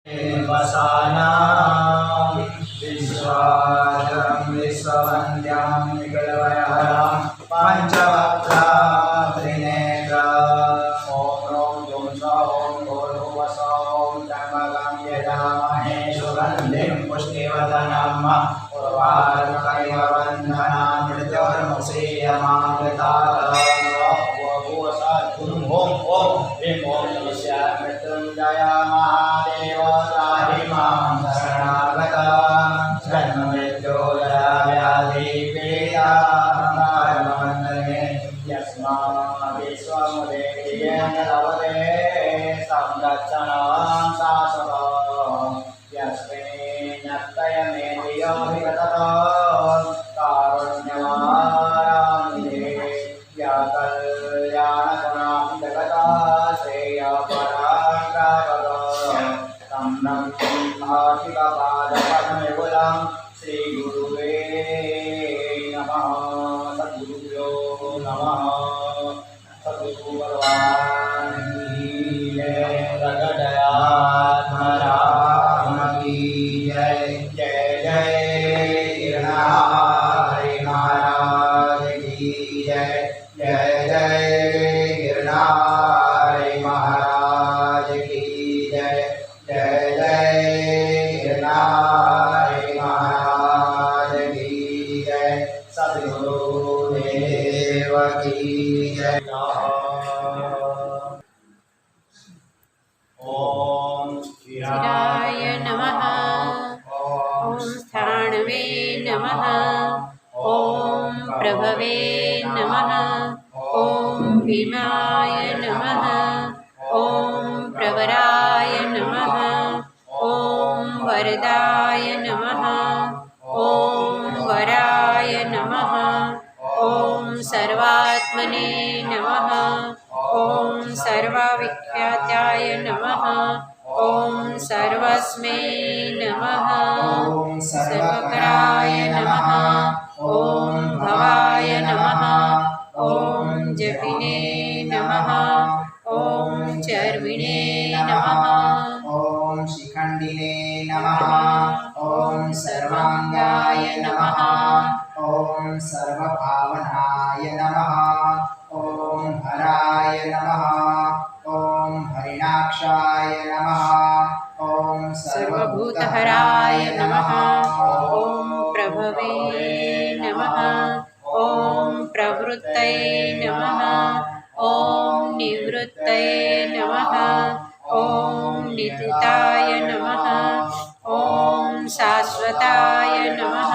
वसानां विश्वासं विश्ववन्द्यं विकलवयहरं पञ्चवक्त्रं त्रिनेत्रम् ॐ ॐ भूर्भुवस्सुः त्र्यम्बकं यजामहे सुगन्धिं पुष्टिवर्धनम् उर्वारुकमिव बन्धनान् मृत्युर्मुक्षीयमामृतात् मृत्युञ्जय महादेव त्राहि मां शरणागतं जन्ममृत्युजराव्याधिपीडामरणमण्डले यस्माद्विश्वमुदेयेन लभते संरक्षणं शाश्वतं यस्मिन्नत्तयमेन्द्रियोऽभिगततो कारुण्यमारामिते या कल्याणगुणां जगता शिवपादपद्मविपुलं श्रीगुरुवे नमः। सद्गुरुभ्यो नमः। सद्गुरु भगवान की जय। प्रगटयात्मराम की जय। जय जय गिरनारी महाराज की जय। जय जय गिरनारी महाराज की जय। जय जय गिरनारी महाराज की जय। सद्गुरुदेव की जय। ओम शिवाय नमः। ओम स्थाणवे नमः। ओम प्रभवे नमः। ओम भीमाय नमः। ओम प्रवराय नमः। ओम वरदाय नमः। ओम वराय नमः। ओम सर्वात्मने नमः। ओम सर्वविख्याताय नमः। ओम सर्वस्मै नमः। ओम सर्वकराय नमः। ओम भवाय नमः। ओम जपिने नमः। ओम चर्विणे नमः। ओम शिखण्डिने नमः। ओम सर्वांगाय नमः। ओम सर्वभावनाय नमः। ओम हराय नमः। ओम हरिणाक्षाय नमः। ओम सर्वभूतहराय नमः। ओम प्रभवे नमः। ओम प्रवृत्तये नमः। ओम निवृत्तये नमः। ओम नित्याय नमः। ओम शाश्वताय नमः।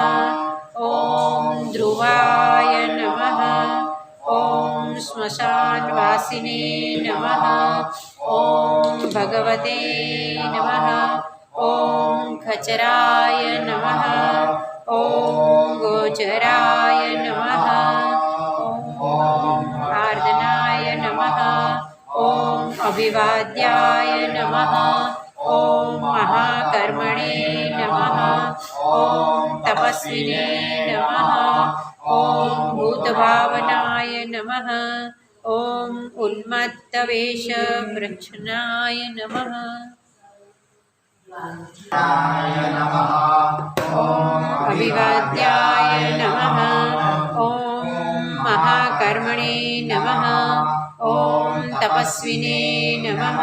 ओम ध्रुवाय नमः। ओम श्मशानवासिने नमः। ओम भगवते नमः। ओम खचराय नमः। ओम गोचराय नमः। ओम आर्दनाय नमः। ओम अभिवाद्याय नमः। ओम महाकर्मणे नमः। ओम तपस्विने नमः। ओम भूतभावनाय नमः। ओम उन्मत्तवेषप्रच्छन्नाय नमः। नमः। ओम अभिवाद्याय नमः। ओम महाकर्मणे नमः। ओम तपस्विने नमः।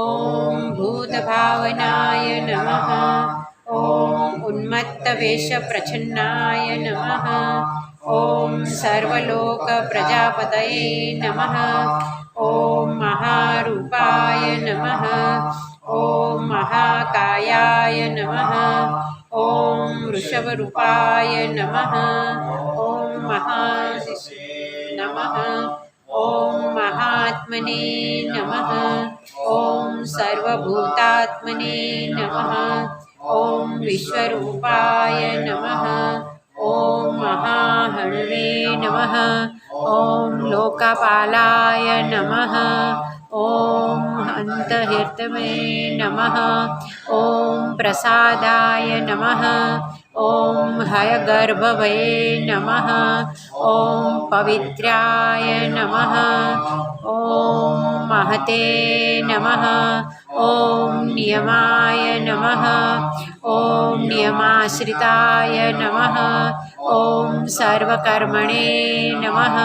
ओम भूतभावनाय नमः। ओम उन्मत्तवेषप्रच्छन्नाय नमः। ओम सर्वलोकप्रजापतये नमः। ओम महारूपाय नमः। ओम महाकायाय नमः। ओम वृषभरूपाय नमः। ओम महाशिषे नमः। ओम महात्मने नमः। ओम सर्वभूतात्मने नमः। ओम विश्वरूपाय नमः। ओम महाहणवे नमः। ओम लोकपालाय नमः। ओम अन्तहिर्तमे नमः। ओम प्रसादाय नमः। ओम हयगर्भवये नमः। ओम पवित्राय नमः। ओम महते नमः। ॐ नियमाय नमः ॐ नियमाश्रिताय नमः ॐ सर्वकर्मणे नमः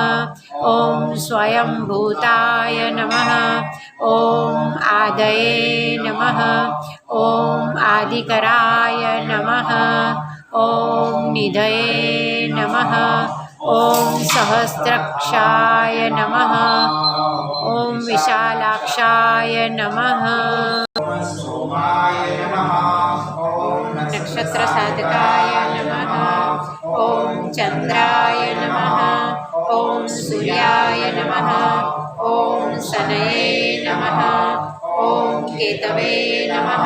ॐ स्वयंभूताय नमः ॐ आदये नमः ॐ आदिकराय नमः ॐ निधये नमः ॐ सहस्रक्षाय नमः ॐ विशालाक्षाय नमः सोमाय नमः ॐ नक्षत्रसाधकाय नमः ॐ चन्द्राय नमः ॐ सूर्याय नमः ॐ शनये नमः ॐ केतवे नमः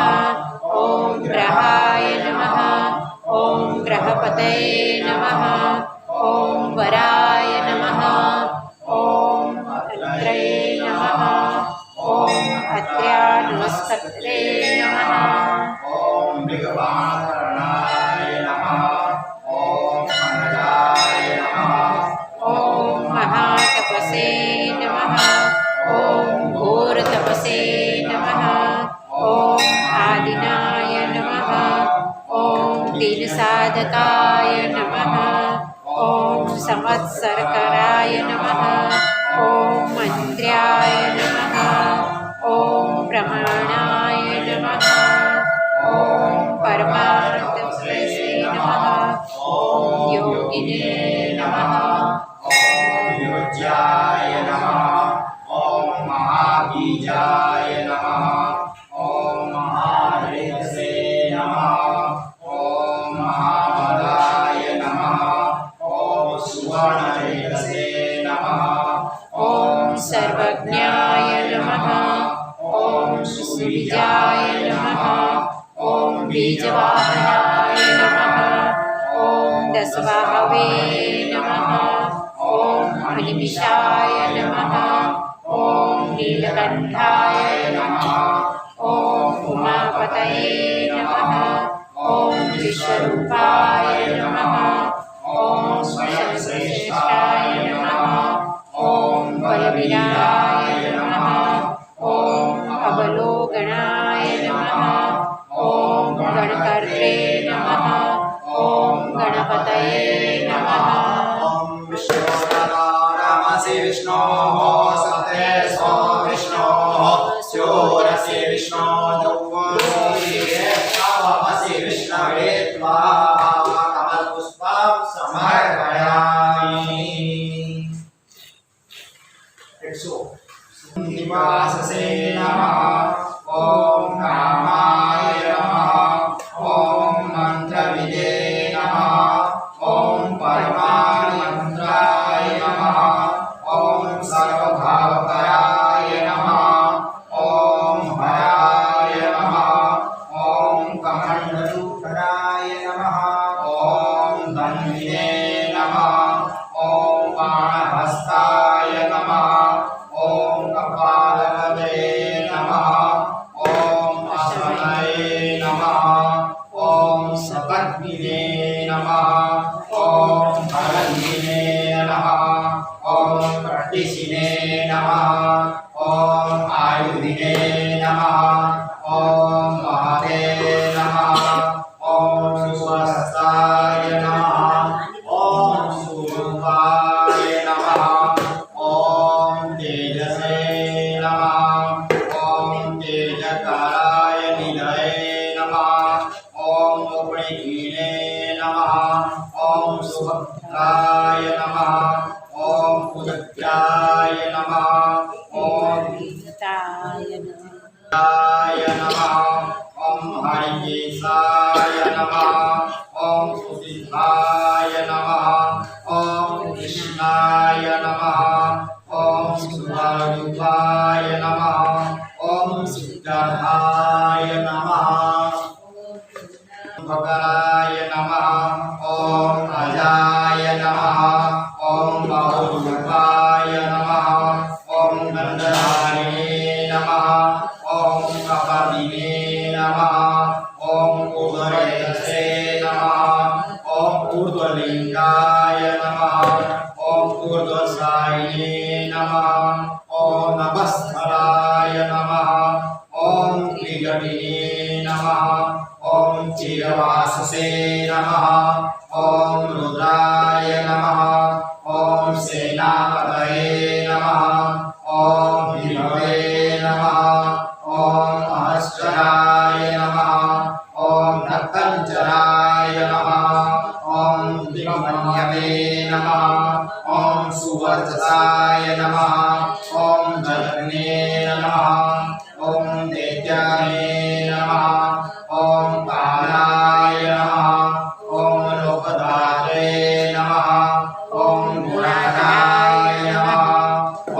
ॐ ग्रहाय नमः ॐ ग्रहपतये नमः ॐ वराय नमः ॐ अत्रये नमः ॐ अत्र्यानुस्कत्रे नमः ॐ मृगवाहनाय नमः ॐ मनजाय नमः ॐ महातपसे नमः ॐ घोरतपसे नमः ॐ आदिनाय नमः ॐ दीनसाधकाय नमः ॐ संवत्सरकराय नमः ॐ मन्त्र्याय नमः ॐ प्रमाणाय नमः ॐ परमार्थपसे नमः ॐ योगिने नमः ॐ योज्याय नमः ॐ महाबीजाय नमः ॐ महारेतसे नमः ॐ महाबलाय नमः ॐ सुवर्णरेतसे नमः ॐ सर्वज्ञाय नमः ॐ सुविजाय नमः ॐ बीजवाहनाय नमः ॐ दशबाहवे नमः ॐ अनिमिषाय नमः ॐ नीलकण्ठाय नमः ॐ उमापतये नमः ॐ विश्वरूपाय नमः ॐ स्वयंश्रेष्ठाय नमः ॐ बलवीराय नमः ॐ अवलोकनाय नमः ॐ गणकर्त्रे नमः ॐ गणपतये नमः ॐ विष्णोरसि विष्णोः सते सो विष्णोः स्योरसि विष्णो द्रव्योऽसि विष्णवे त्वां कमलपुष्पं समर्पयामि। निवाससे नमः ॐ कामाय नमः ॐ मन्त्रविदे नमः ॐ परमानन्दाय नमः ॐ सर्वभावकराय नमः ॐ हराय नमः ॐ कमण्डलूकराय नमः ॐ धन्विने नमः ॐ बाणहस्ताय नमः ॐ कपालवदे नमः ॐ असनये नमः ॐ सपत्निने नमः ॐ भरन्दिने नमः ॐ प्रटिशिने नमः ॐ आयुधिने नमः ॐ महते नमः ॐ सुस्वस्थाय नमः ॐ सुरूपाय नमः ॐ तेजसे नमः ॐ तेजकाराय निधये नमः ॐ उपणिहीने नमः ॐ सुभद्राय नमः ॐ उदग्राय नमः ॐ गीताय नमः य नमः ॐ हरिकेशाय नमः ॐ सुसिद्धाय नमः ॐ कृष्णाय नमः ॐ सुभारूपाय नमः ॐ सिद्धाय नमः भकराय नमः ॐ अजाय नमः ॐ बहुरूपाय नमः ॐ गन्धधारिणे नमः ॐ कपालिने नमः ॐ ऊर्ध्वरेतसे नमः ॐ ऊर्ध्वलिङ्गाय नमः ॐ ऊर्ध्वसायिने नमः ॐ नभस्फलाय नमः ॐ चिरवाससे नमः ॐ रुद्राय नमः ॐ सेनापतये नमः ॐ विभवे नमः ॐ महश्चराय नमः ॐ नक्तञ्चराय नमः ॐ दिवमन्यवे नमः ॐ सुवर्चसाय नमः ॐ जलग्ने नमः ॐ दैत्याय नमः ॐ कालाय नमः ॐ लोकधात्रे नमः ॐ गुणाकाय नमः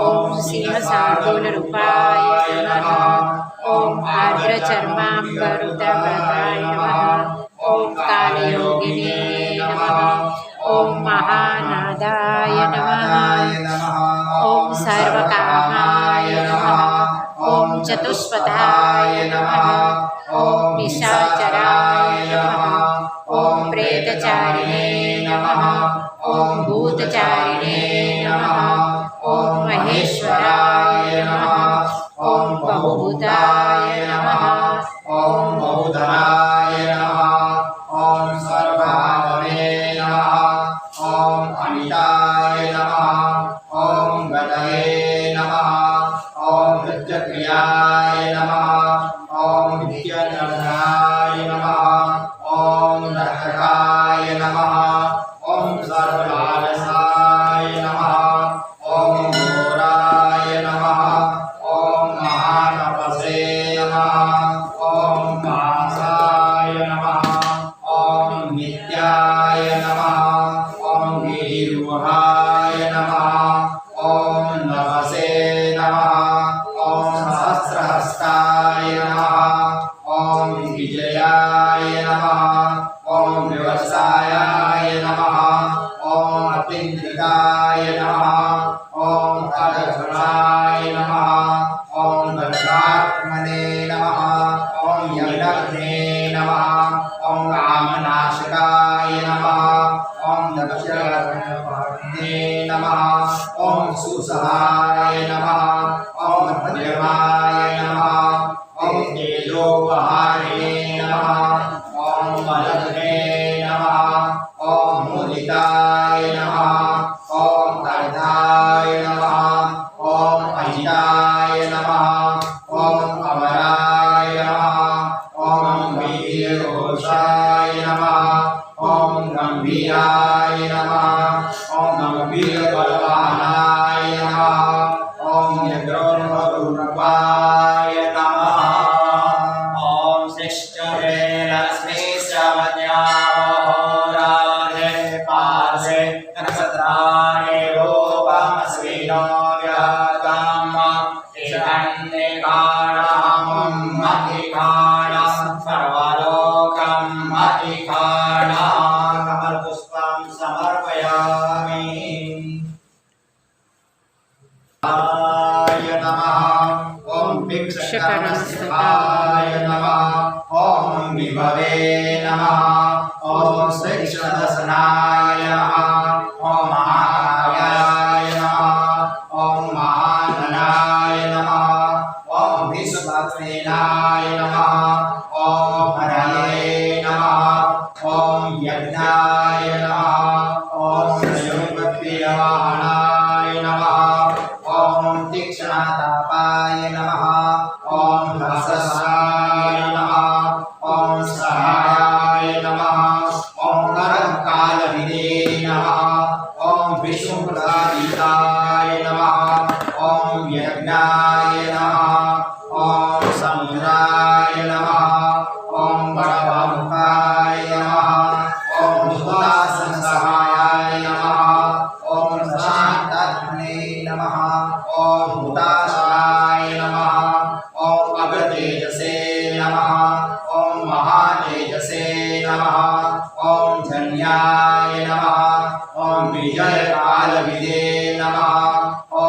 ॐ सिंहसार्दूलरूपाय नमः ॐ आर्द्रचर्माम्बरुदभद्राय नमः ॐ कालयोगिने नमः ॐ महानादाय नमः ॐ सर्वकामाय नमः ॐ चतुष्पदाय नमः ॐ निशाचराय नमः ॐ प्रेतचारिणे नमः ॐ भूतचारिणे नमः ॐ महेश्वराय नमः ॐ बहुभूताय नमः ॐ बहुधराय नमः ॐ सर्वभावने नमः ॐ अनिताय नमः ॐ गतये नमः ॐ नित्यक्रियाय नमः ॐ नित्यनरनाय नमः ॐ नरकाय नमः ॐ सर्वलालसाय नमः ॐ घोराय नमः ॐ महातपसे नमः ॐ पासाय नमः ॐ नित्याय नमः ॐ गिरिरुहाय नमः ॐ नभसे नमः ॐ सहस्रहस्ताय नमः ॐ विजयाय नमः ॐ व्यवसायाय नमः ॐ अतिन्द्रियाय नमः ॐ अदघ्नाय नमः ॐ दक्षात्मने नमः ॐ यज्ञे नमः ॐ कामनाशकाय नमः ॐ दक्षिणे नमः ॐ सुसहाय नमः ॐ भद्रमाय नमः ॐ तेजोपहारिणे नमः ॐ मलग्ने नमः ॐ मुदिताय नमः ॐ अर्धाय नमः ॐ अजिताय नमः ॐ अमराय नमः ॐ वीरघोषाय नमः ॐ गम्भीराय नमः ॐ गम्भीरबलवानाय नमः ॐ यज्ञोन्मधुरपाय नमः ॐ शिष्टवे लक्ष्मीश्रवण्याहोराधे पार्श्वे नक्षत्राणि रूपमस्मिनो व्यागाम ईशान्यकाणां मतिकाणां सर्वलोकं मतिकाणां कमलपुष्पं समर्पयामि नमः ॐ भिक्षकरस्ताय नमः ॐ विभवे नमः ॐ श्रीकृष्णदर्शनाय नमः ॐ महाकायाय नमः ॐ महाधनाय नमः ॐ विश्वसेनाय नमः ॐ हरये नमः ॐ यज्ञाय नमः ॐ संयोगप्रियवाहनाय नमः ॐ तीक्ष्णतापाय नमः ॐ हर्षसाय नमः ॐ सहायाय नमः ॐ कर्मकालविदे नमः ॐ विष्णुप्रदायिताय नमः ॐ यज्ञाय नमः ॐ समुद्राय नमः ॐ बलवमुखाय नमः ॐ भूतासनसहायाय नमः ॐ शान्तात्मने नमः ॐ भूताशनाय नमः ॐ अग्रतेजसे नमः ॐ महातेजसे नमः ॐ धन्याय नमः ॐ विजयकालविदे नमः ॐ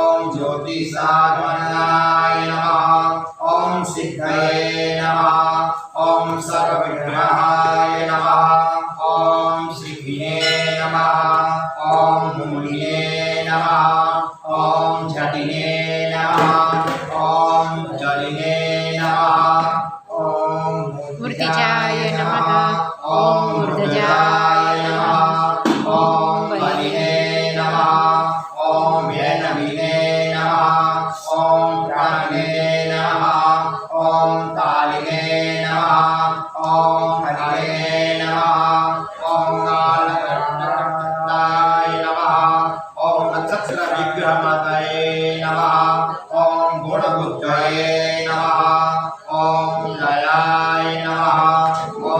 ज्योतिषागमनाय नमः ॐ सिद्धये नमः ॐ सर्वविघ्नाय नमः ॐ सिद्धिये नमः ॐ मुनिये नमः ॐ झटिने नमः ॐ जलिने नमः ॐ मूर्तिजाय नमः ॐ ऊर्ध्वजाय नमः ॐ बलिने नमः ॐ वेनविने नमः ॐ प्राणिने नमः ॐ तालिने नमः ॐ हरिणे नमः ॐ नालकण्ठाय नमः ॐ नक्षत्रविग्रहमतये नमः ॐ गुणबुद्धये नमः ॐ लयाय नमः ॐ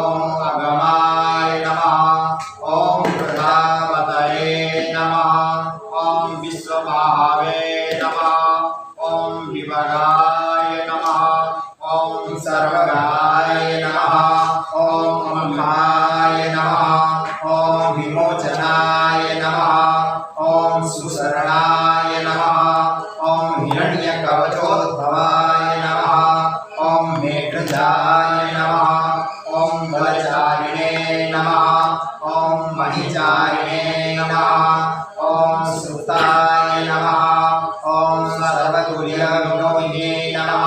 अगमाय नमः ॐ प्रजापतये नमः ॐ विश्वभावे नमः ॐ विभगाय नमः ॐ सर्वगाय नमः ॐ अमृताय नमः ॐ विमोचनाय नमः ॐ सुशरणाय नमः ॐ हिरण्यकवचोद्भवाय नमः ॐ मेघजाय नमः ॐ बलचारिणे नमः ॐ मणिचारिणे नमः ॐ सुताय नमः ॐ सर्वतुल्यविनोदिने नमः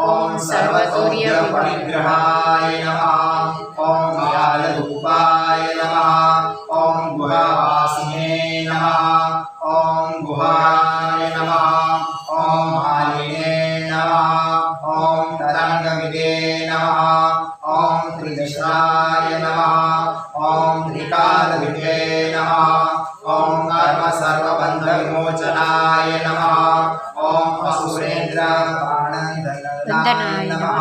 ॐ सर्वतुल्यपरिग्रहाय नमः ॐ व्यालरूपाय नमः ॐ गुहावासिने नमः ॐ गुहाय नमः ॐ मालिने नमः ॐ तरङ्गविदे नमः ॐ त्रिदशाय नमः ॐ त्रिकालविदे नमः ॐ कर्म सर्वबन्धविमोचनाय नमः ॐ असुरेन्द्र प्राणन्दनाय नमः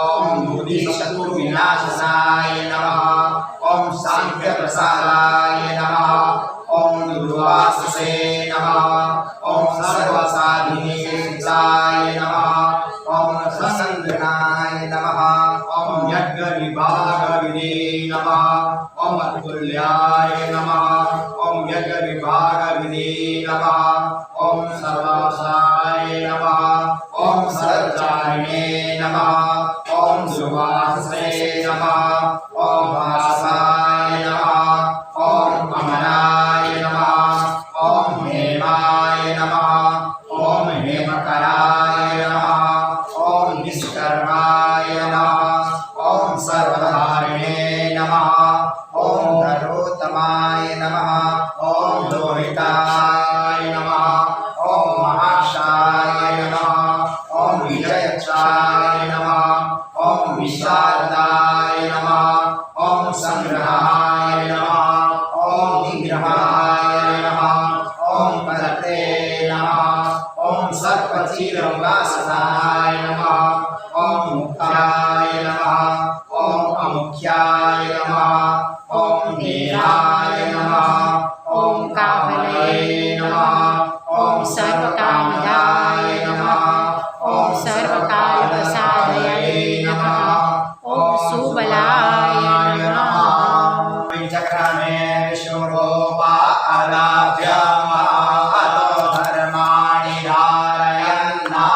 ॐ बुद्धिशत्रुविनाशनाय नमः ॐ साङ्ख्यप्रसादाय नमः ॐ दुर्वाससे नमः ॐ सर्वसाधिनेशाय नमः ॐ ससङ्गनाय नमः ॐ यज्ञविभागविदे नमः ॐ अतुल्याय नमः ॐ यज्ञविभागविदे नमः ॐ सर्वासाय नमः ॐ सर्वचारिणे नमः ॐ सुवाससे नमः ॐ वासाय नमः ॐ अमनाय नमः ॐ हेमाय नमः ॐ हेमकराय नमः ॐ निष्कर्माय नमः ॐ सर्वधारिणे नमः ॐ धरोत्तमाय नमः ॐ लोहिताय नमः ॐ महाक्षाय नमः ॐ विजयक्षाय नमः ॐ विशारदाय नमः ॐ संग्रहाय नमः ॐ निग्रहाय नमः ॐ पदते नमः ॐ सर्वचिरवासनाय नमः ॐ मुख्याय नमः ॐ अमुख्याय नमः ॐ देहाय नमः ॐ कामलये नमः ॐ सर्वकामदाय नमः ॐ सर्वकालप्रसादये नमः ॐ सुबलाय नमः पंचक्रमे विष्णुरूपा आराध्यमातो धर्माणि धारयन्ना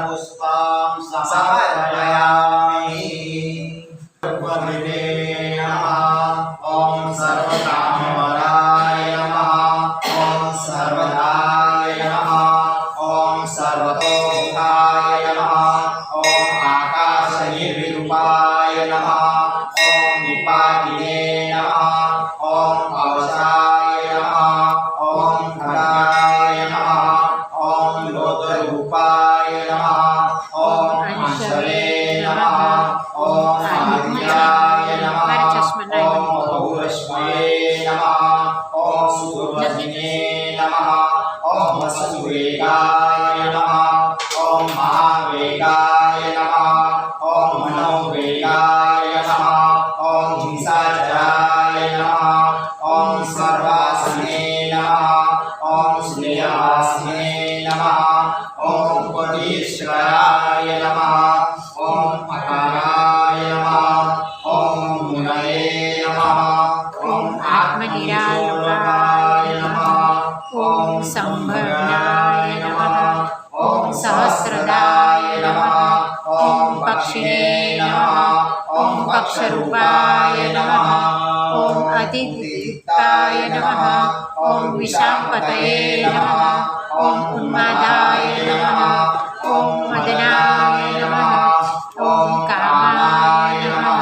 पुष्पं समर्पयामि सर्वविदे नमः ॐ सर्वकामवराय नमः ॐ सर्वदाय नमः ॐ सर्वतोमुखाय नमः ॐ आकाशनिर्विरूपाय नमः ॐ निपातिने नमः ॐ अवसाय नमः ॐ खगाय नमः ॐ लोकरूपाय नमः ॐ अंशवे नमः ॐ आदित्याय नमः ॐ बहुरश्मये नमः ॐ सुवर्णिने नमः ॐ वसुवेगाय नमः ॐ महावेगाय नमः ॐ मनोवेगाय नमः ॐ हिंसाचाराय नमः ॐ सर्वासने नमः ॐ श्रेयवासिने नमः ॐ उपदेश्वराय नमः ॐ अकाराय नमः ॐ मुनये नमः ॐ आत्मनिरालोकाय नमः ॐ संभवनाय नमः ॐ सहस्रदाय नमः ॐ पक्षिणे नमः ॐ पक्षरूपाय नमः ॐ अतिदित्ताय नमः ॐ विशाम्पतये नमः ॐ उन्मादाय नमः ॐ मदनाय नमः ॐ कामाय नमः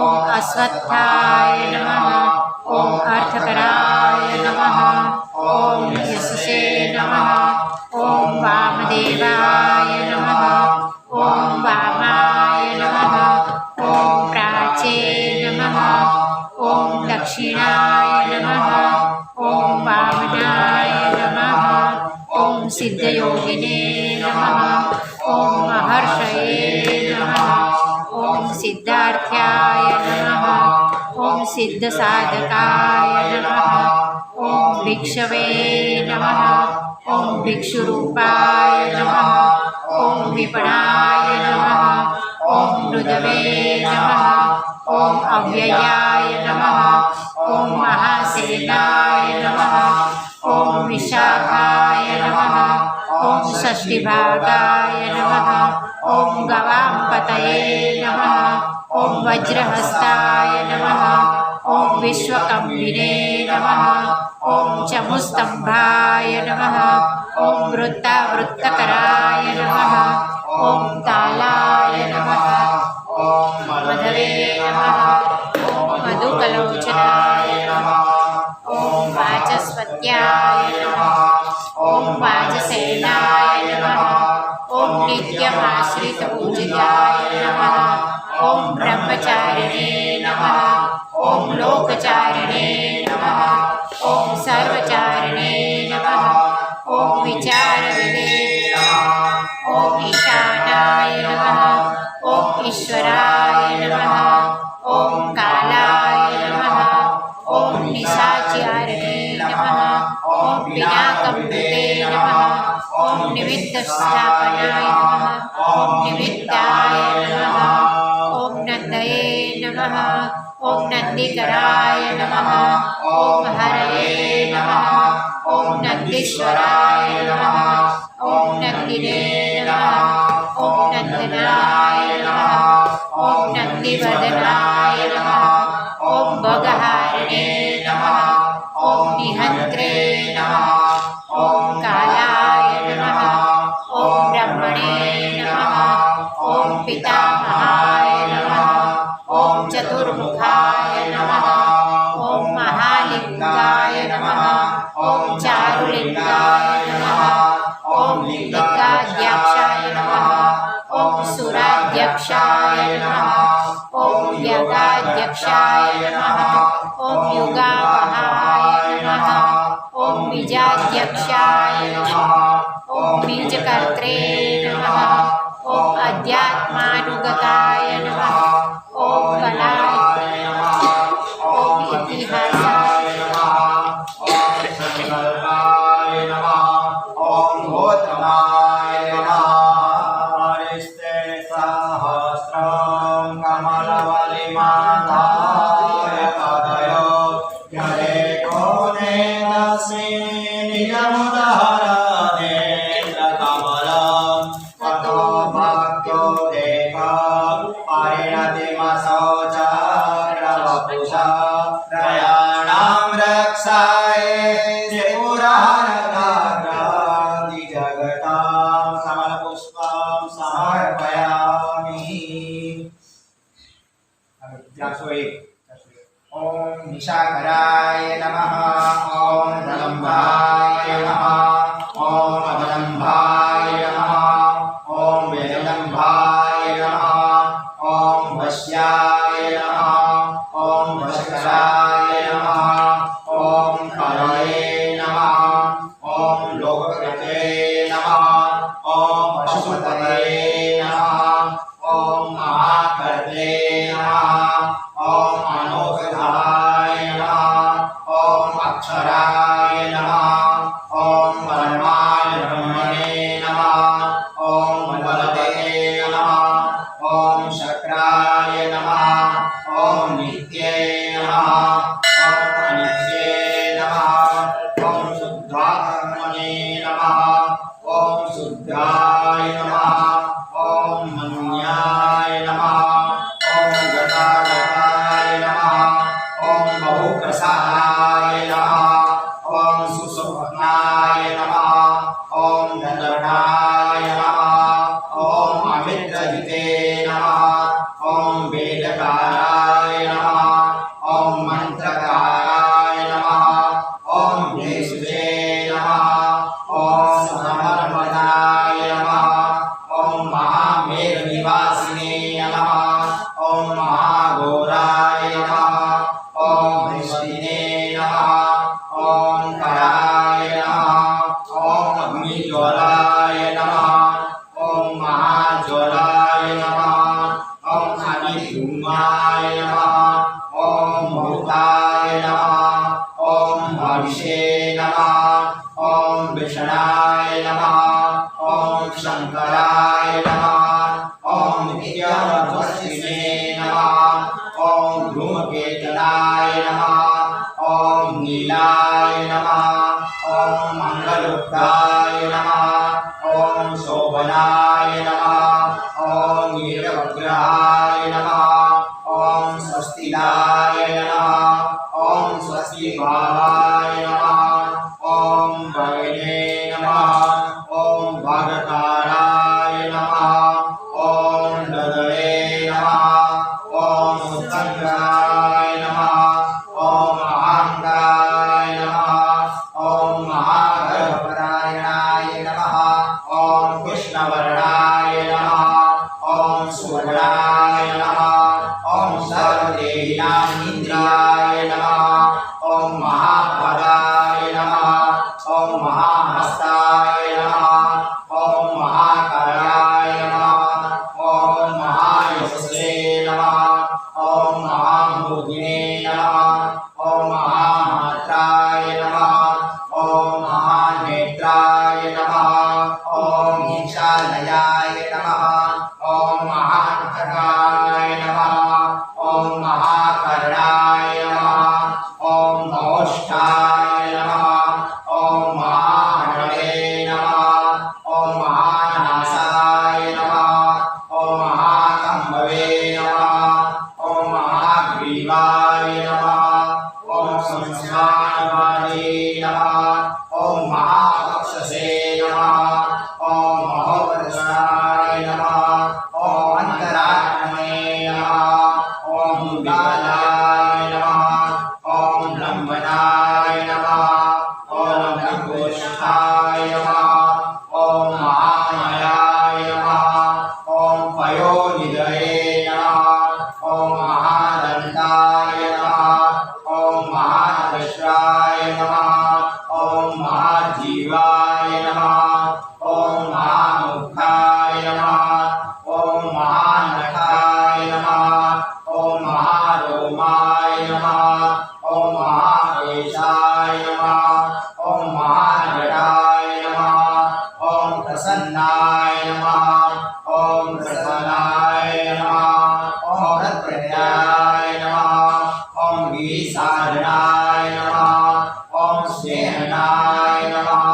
ॐ अस्वत्थाय नमः ॐ अर्थकराय नमः ॐ यशसे नमः ॐ वामदेवाय नमः ॐ वामाय नमः ॐ प्राचे नमः ॐ दक्षिणाय नमः ॐ वामनाय नमः ॐ सिद्धयोगिने नमः ॐ महर्षये नमः ॐ सिद्धार्थ्याय नमः ॐ सिद्धसाधकाय नमः ॐ भिक्षवे नमः ॐ भिक्षुरूपाय नमः ॐ विपणाय नमः ॐ मृदवे नमः ॐ अव्ययाय नमः ॐ महासेनाय नमः ॐ विशाखाय नमः ॐ षष्ठिभागाय नमः ॐ गवांपतये नमः ॐ वज्रहस्ताय नमः ॐ विश्वकम्बिने नमः ॐ चमुस्तम्भाय नमः ॐ वृत्तावृत्तकराय नमः ॐ तालाय नमः ॐ मधवे नमः ॐ मधुकलोचनाय नमः ॐ वाचस्पत्याय नमः ॐ वाजसेनाय नमः ॐ नित्यमाश्रितपूजिताय नमः ॐ ब्रह्मचारिणे नमः ॐ लोकचारिणे नमः ॐ सर्वचारिणे नमः ॐ विचारविदे नमः ॐ ईशानाय नमः ॐ ईश्वराय नमः ॐ कालाय नमः ॐ निशाच्यारिणे नमः ॐ पिनाकम्पिते नमः ॐ निमित्तस्थापनाय नमः ॐ निमित्ताय नमः ॐ नन्दये नमः ॐ नन्दिकराय नमः ॐ हरये नमः ॐ नन्दीश्वराय नमः ॐ नन्दिने नमः ॐ नन्दनाय नमः ॐ नन्दिवर्धनाय नमः ॐ भगहारिणे नमः ॐ निहन्त्रे नमः ॐ कालाय नमः ॐ ब्रह्मणे नमः ॐ पितामहाय नमः ॐ चतुर्मुखाय नमः ॐ महालिङ्गाय नमः ॐ चारुलिङ्गाय नमः ॐ लिङ्गाध्यक्षाय नमः ॐ सुराध्यक्षाय नमः ॐ यगाध्यक्षाय नमः ॐ युगावहाय नमः ॐ बीजाध्यक्षाय नमः ॐ बीजकर्त्रे नमः ॐ अध्यात्मानुगताय नमः ॐ कलाय नमः ॐ इतिहासाय नमः ॐ संकल्पाय नमः ॐ गोत्रमाय नमः हरिस्ते सहस्रं कमलवलिमाधाय पदयो यदे कोने तस्मिन् निजमुदहरणे कमलं ततो भक्तो देवा परिणतिमशौचक्रवपुषा त्रयाणां रक्षाय त्रिपुरारकाग्रादि जगतां कमलपुष्पं समर्पयामि। ॐ निशाकराय नमः ॐ प्रलम्बाय नमः ॐ अवलम्बाय नमः ॐ वेदलम्बाय नमः ॐ वश्याय नमः ॐ वशकराय नमः ॐ कलये नमः ॐ लोककृते नमः ॐ पशुपतये नमः ॐ महाकर्ते नमः ॐ अनोघधाय नमः ॐ अक्षराय नमः ॐ परमाय ब्रह्मणे नमः ॐ बलदे नमः ॐ शक्राय नमः ॐ धूमाय नमः ॐ भूताय नमः ॐ भाविषे नमः ॐ विष्णाय नमः ॐ शंकराय नमः ॐ नित्यवर्षिणे नमः ॐ धूमकेतनाय नमः ॐ नीलाय नमः ॐ मंगलुक्ताय नमः ॐ शोभनाय नमः ॐ नीलवग्रहाय नमः ॐ स्वस्तिदाय नमः ॐ स्वस्तिभावाय नमः ॐ भगिने नमः ॐ भागकाराय नमः ॐ ददरे नमः ॐ उत्तंगाय नमः ॐ महांगाय नमः ॐ महागर्भपरायणाय नमः ॐ कृष्णवर्णाय नमः ॐ सुवर्णाय नमः ॐ सर्वदेहिनां इंद्रियाय नमः ॐ महापदाय नमः ॐ महाहस्ताय नमः ॐ महाकायाय नमः ॐ महायशसे नमः ॐ महामूर्धिने नमः ॐ महामात्राय नमः ॐ महानेत्राय नमः ॐ ईशानयाय नमः ॐ महान्तकाय नमः ॐ महाकर्णाय नमः ॐ महोष्ठाय नमः ॐ महाहरणे नमः ॐ महानासाय नमः ॐ महाकम्भवे नमः ॐ महाग्रीवाय नमः ॐ संस्कारवादे नमः ॐ महावक्षसे नमः ॐ महोदशाय नमः ॐ अन्तरात्मने नमः ॐ विमलाय नमः ॐ लम्बनाय नमः ॐ लंबोष्ठाय नमः ॐ महामायाय नमः ॐ पयोनिधये नमः ॐ महादन्ताय नमः ॐ महादश्राय नमः ॐ महाजीवाय नमः ॐ महामुखाय नमः ॐ महानखाय नमः ॐ महारोमाय नमः ॐ महाकेशाय नमः ॐ महाजटाय नमः ॐ प्रसन्नाय नमः ॐ प्रसन्नाय नमः ॐ रत्प्रयाय नमः ॐ गिरिसाधनाय नमः ॐ स्नेहनाय नमः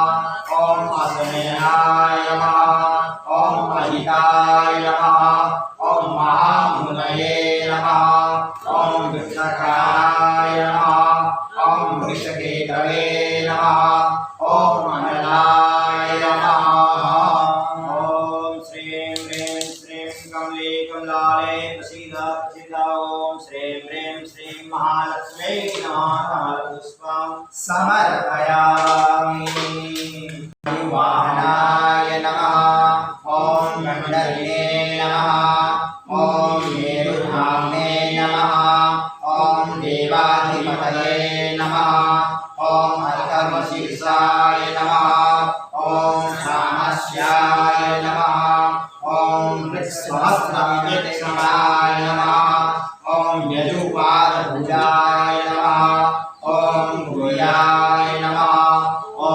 ॐ असनेहाय नमः ॐ अजिताय नमः ॐ महामुनये नमः ॐ वृषकाय नमः ॐ वृषकेतवे नमः ॐ मंगलाय नमः ॐ श्रीं ह्रीं श्रीं कमले कमलाले प्रसीद प्रसीद ॐ श्रीं ह्रीं श्रीं महालक्ष्मी नमः पुष्पं समर्पयामि वाहनाय नमः ॐ मण्डलिने नमः ॐ मेरुधाम्ने नमः ॐ देवाधिपतये नमः ॐ अथर्वशीर्षाय नमः ॐ सामस्याय नमः ॐ वृक्षसहस्रविक्षणाय नमः ॐ यजुपादभुजाय नमः ॐ भूयाय नमः ॐ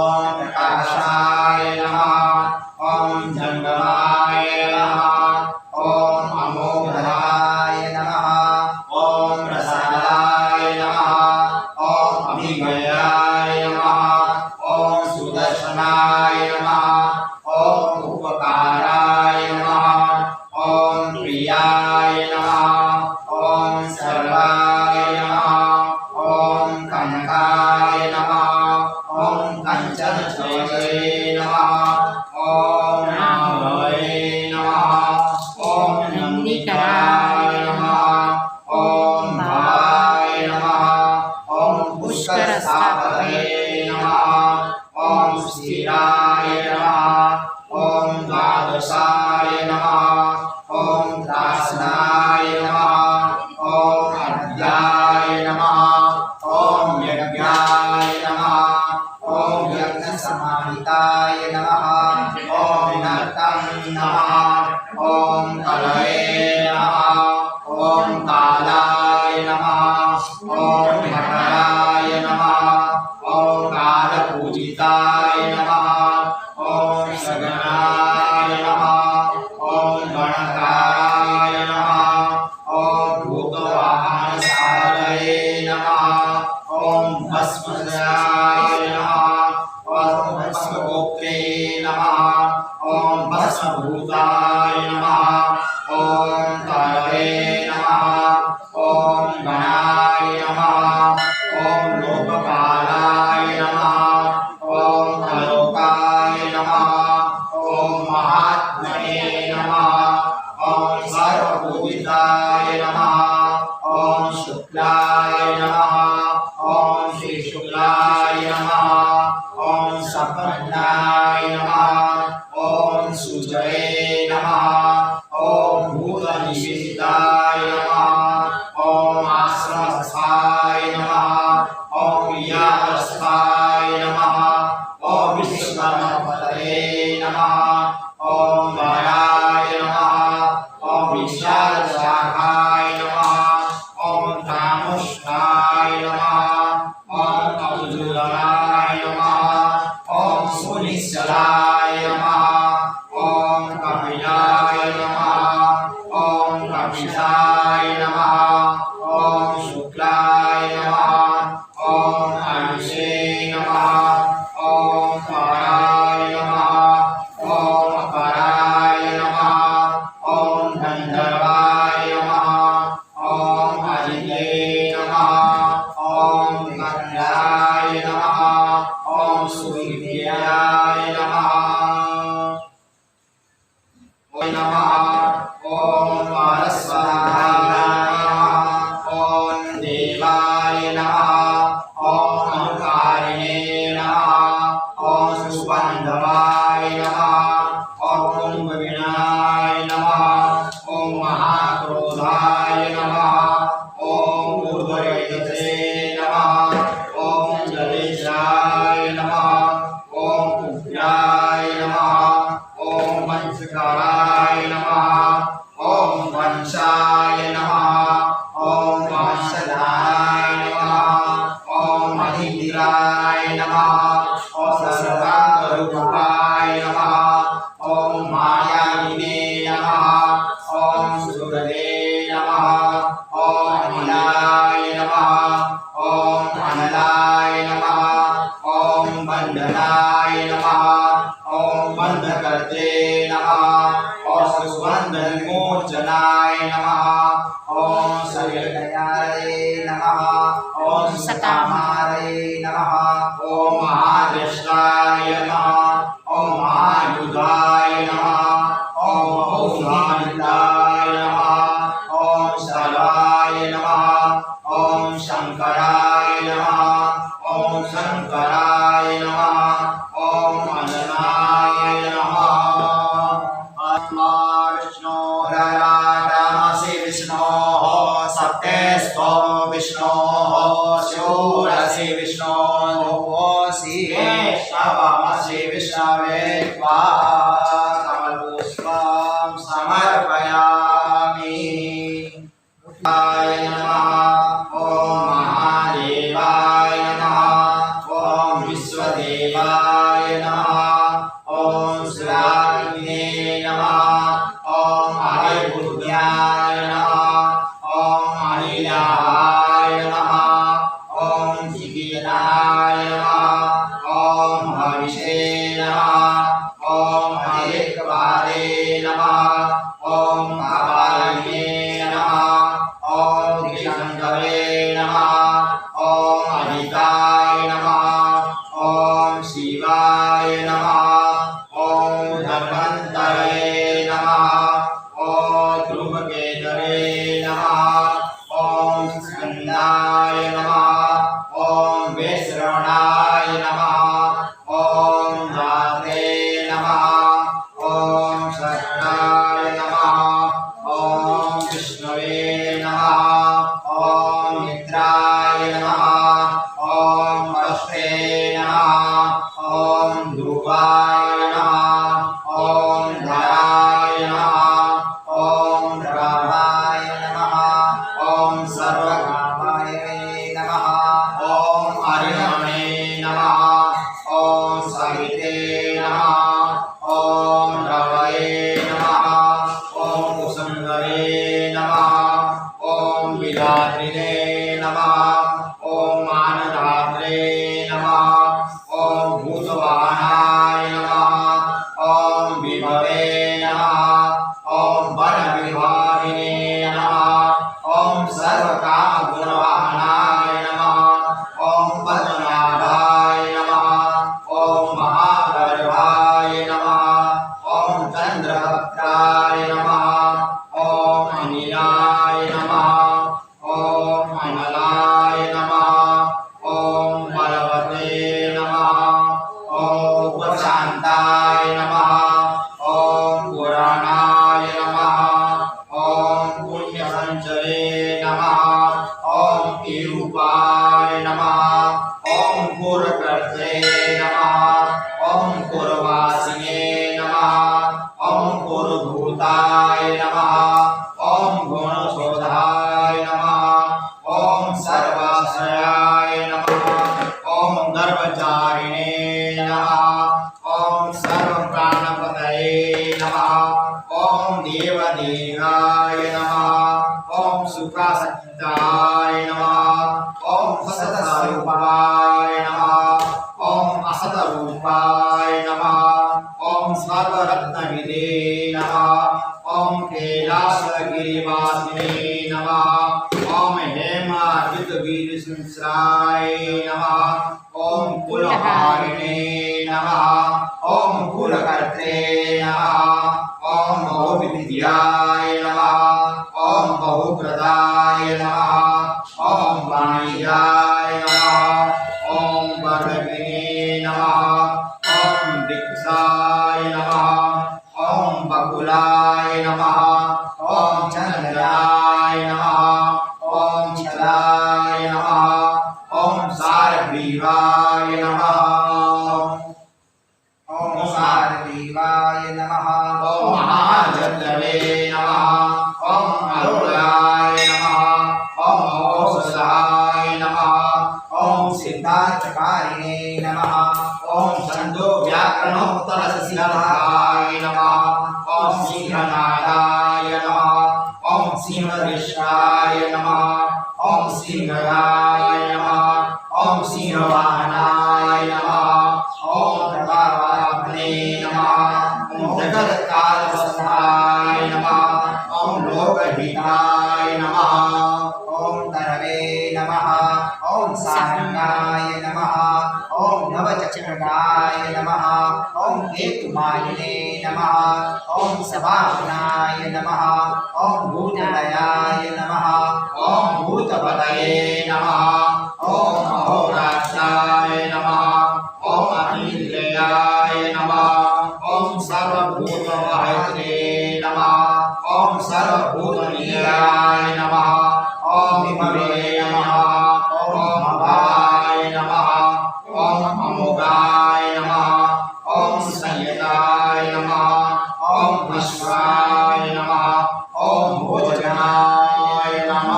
कालाय नमः ॐ मकराय नमः ॐ कालपूजिताय नमः ॐ सगणाय नमः ॐ गणकाय नमः ॐ भूतवाहनसारये नमः ॐ भस्मजाय नमः ॐ भस्मगोप्त्रे नमः ॐ भस्मभूताय नमः ॐ तरवे नमः ॐ गणाय नमः ॐ लोकपालाय नमः ॐ अलोकाय नमः ॐ महात्मने नमः ॐ सर्वपूजिताय नमः ॐ शुक्लाय नमः ॐ श्रीशुक्लाय नमः ॐ सपन्नाय नमः ॐ सुजये नमः ॐ भूतनिवेदिताय नमः ॐ आश्रमस्थाय नमः ॐ यावस्थाय नमः ॐ विश्वकर्मपतये नमः ॐ गणाय नमः ॐ विशालशाखाय नमः ॐ कामुष्ठाय नमः ॐ अब्दुल्लाय नमः ॐ सुनिश्चलाय नमः ॐ कपिलाय नमः ॐ कपिलाय नमः ॐ शुक्लाय नमः ॐ आयुषे नमः ॐ पराय नमः ॐ अपराय नमः ॐ गन्धर्वाय नमः ॐ अजिते नमः ॐ कन्याय नमः ॐ सुविद्याय नमः ॐ पारस्वराय नमः ॐ देवाय नमः ॐ अनुकारिणे नमः ॐ सुबन्धवाय नमः ॐ कुम्भवीणाय नमः ॐ महाक्रोधाय नमः ॐ ऊर्ध्वरेतसे नमः ॐ जलेशाय नमः ॐ उग्राय नमः ॐ पंचकाराय नमः ॐ वंशाय नमः ॐ वंशधाराय नमः ॐ अधिराय नमः ॐ सर्वांगरूपाय नमः ॐ मायाविने नमः ॐ सुरदे नमः ॐ अनिलाय नमः ॐ अनलाय नमः ॐ बन्धनाय नमः ॐ बन्धकर्ते नमः ॐ सुबन्धविमोचनाय नमः ॐ शरीरदयालये नमः ॐ सकामारये नमः ॐ महादृष्टाय नमः ॐ महायुधाय नमः ॐ औषधाय नमः ॐ सर्वाय नमः ॐ शङ्कराय नमः ॐ शङ्कराय नमः ॐ अननाय नमः आत्मा विष्णोरराटमसि विष्णोः सप्तेस्तो विष्णोः शूरसि विष्णोः शवमसि विष्णवे त्वा कमलपुष्पं समर्पयामि नमः ॐ महादेवाय नमः ॐ विश्वदेवाय नमः ॐ सुराग्ने नमः ॐ हरिबुद्ध्याय नमः ॐ अनिलाय नमः ॐ जिगिनाय नमः ॐ हविषे नमः ॐ हरिकपाले नमः ॐ कपालिने नमः ॐ त्रिशङ्कवे नमः ॐ अधिकाय नमः ॐ शिवाय नमः ॐ धन्वन्तरे नमः ॐ ध्रुवकेतवे नमः ॐ स्कन्दाय नमः ॐ वैश्रवणाय नमः ॐ धात्रे नमः ॐ शक्ताय नमः ॐ विष्णवे नमः ॐ मित्राय धात्रिणे नमः ॐ मानधात्रे नमः ॐ भूतवाहनाय नमः ॐ विभवे नमः ॐ वनविभागिने नमः ॐ सर्वकामगुणवाहनाय नमः ॐ पद्मनाभाय नमः ॐ महागर्भाय नमः ॐ चन्द्रभक्ताय नमः ॐ अनिलाय नमः ॐ अनलाय नमः ॐ बलवते नमः ॐ उपशान्ताय नमः ॐ पुराणाय नमः ॐ पुण्यसञ्चये नमः ॐ विरूपाय नमः ॐ पुरकर्ते नमः ॐ पुरवासिने नमः ॐ पुरभूताय नमः ॐ गुणशोधाय नमः ॐ सर्वाश्रयाय नमः ॐ गर्भचारिणे नमः ॐ सर्वप्राणपतये नमः ॐ देवदेवाय नमः ॐ सुखासक्ताय नमः ॐ सतस्वरूपाय नमः ॐ असतरूपाय नमः ॐ सर्वरत्नविदे नमः ॐ कैलासगिरिवासिने नमः ॐ हेमार्जितवीरसंश्राय नमः ॐ कुलहारिणे नमः ॐ कुलकर्त्रे नमः ॐ बहुविद्याय नमः ॐ बहुप्रदाय नमः ॐ वाणिज्याय नमः ॐ वरविने नमः ॐ दीक्षाय नमः ॐ बकुलाय नमः ॐ चन्द्राय नमः ॐ छलाय नमः ॐ सारग्रीवाय नमः ॐ सारग्रीवाय नमः ॐ महाजत्रवे नमः ॐ अरुणाय नमः ॐ औषधाय नमः ॐ सिद्धार्थकारिणे नमः ॐ छन्दो व्याकरणोत्तरसिद्धाय नमः ॐ सिंहनादाय नमः ॐ सिंहदृष्टाय नमः ॐ सिंहराय नमः ॐ सिंहवाहनाय नमः ॐ प्रभावाग्ने नमः ॐ जगत्कालवस्ताय नमः ॐ लोकहिताय नमः ॐ तरवे नमः ॐ सारंगाय नमः ॐ नवचक्रकाय नमः ॐ केतुमालिने नमः ॐ सभावनाय नमः ॐ भूतलयाय नमः ॐ भूतपतये नमः ॐ अहोरात्राय नमः ॐ अहिल्याय नमः ॐ सर्वभूतवाहिते नमः ॐ सर्वभूतनीयाय नमः ॐ विभवे नमः ॐ अभाय नमः ॐ अमोघाय नमः ॐ संयताय नमः ॐ विश्वाय नमः ॐ भोजनाय नमः